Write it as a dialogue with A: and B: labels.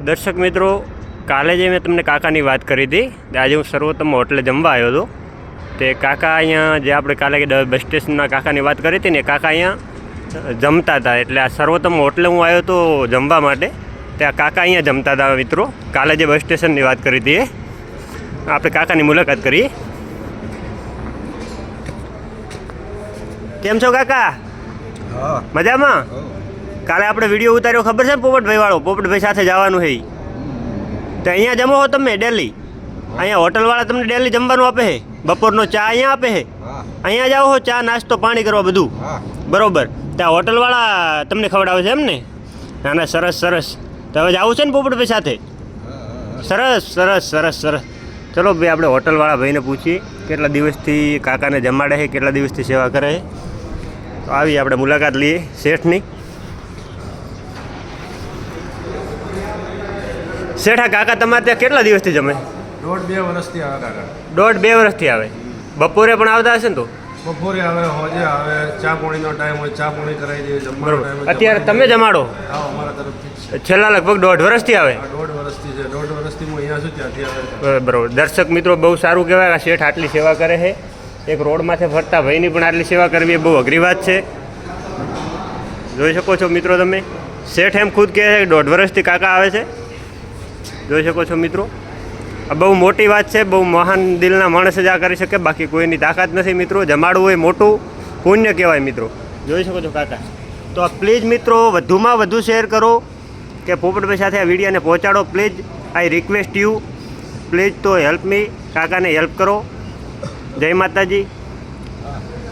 A: દર્શક મિત્રો, કાલે જે મેં તમને કાકાની વાત કરી હતી, આજે હું સર્વોત્તમ હોટલે જમવા આવ્યો હતો. તે કાકા અહીંયા જે આપણે કાલે બસ સ્ટેશનના કાકાની વાત કરી હતી ને, કાકા અહીંયા જમતા હતા. એટલે આ સર્વોત્તમ હોટલે હું આવ્યો હતો જમવા માટે. ત્યાં કાકા અહીંયા જમતા હતા. મિત્રો, કાલે જે બસ સ્ટેશનની વાત કરી હતી એ આપણે કાકાની મુલાકાત કરીએ. કેમ છો કાકા? મજામાં? કાલે આપણે વિડીયો ઉતાર્યો ખબર છે ને, પોપટભાઈ વાળો, પોપટભાઈ સાથે જવાનું છે. તો અહીંયા જમો હો તમે ડેલી? અહીંયા હોટલવાળા તમને ડેલી જમવાનું આપે છે? બપોરનો ચા અહીંયા આપે છે? અહીંયા જાઓ હો ચા નાસ્તો પાણી કરવા બધું બરોબર? ત્યાં હોટલવાળા તમને ખવડાવે છે એમ ને? ના ના, સરસ સરસ. તો હવે જવું છે ને પોપટભાઈ સાથે? સરસ સરસ સરસ સરસ. ચલો ભાઈ, આપણે હોટલવાળા ભાઈને પૂછીએ કેટલા દિવસથી કાકાને જમાડે છે, કેટલા દિવસથી સેવા કરે છે. તો આવી આપણે મુલાકાત લઈએ શેઠની. શેઠા, કાકા તમારે ત્યાં કેટલા દિવસથી જમે?
B: 1.5-2 વર્ષથી આવે કાકા.
A: 1.5-2 વર્ષથી આવે. બપોરે પણ આવતા હશે ને? તો
B: બપોરે આવે, હોજે આવે, ચા પાણીનો ટાઈમ હોય, ચા પાણી કરાવી દઈએ, જમવાનો
A: બરોબર.
B: ટાઈમ.
A: અત્યારે તમે જમાડો?
B: હા, અમારા તરફથી
A: છેલ્લા લગભગ 1.5 વર્ષથી આવે.
B: 1.5 વર્ષથી છે. 1.5 વર્ષથી હું અહીંયા છું, ત્યાંથી આવે.
A: બરોબર. દર્શક મિત્રો, બહુ સારું કહેવાય. આ શેઠ આટલી સેવા કરે છે. એક રોડ માથે ફરતા ભાઈની પણ આટલી સેવા કરવી એ બહુ અઘરી વાત છે. જોઈ શકો છો મિત્રો તમે, શેઠ એમ ખુદ કહે છે કે 1.5 વર્ષથી કાકા આવે છે. જોઈ શકો છો મિત્રો, આ બહુ મોટી વાત છે. બહુ મહાન દિલના માણસ જ આ કરી શકે, બાકી કોઈની તાકાત નથી મિત્રો. જમાડવું એ મોટું પુણ્ય કહેવાય મિત્રો. જોઈ શકો છો કાકા. તો પ્લીઝ મિત્રો, વધુમાં વધુ શેર કરો કે પોપટભાઈ સાથે આ વિડીયોને પહોંચાડો. Please, I request you, please. તો હેલ્પ મી, કાકાને હેલ્પ કરો. જય માતાજી.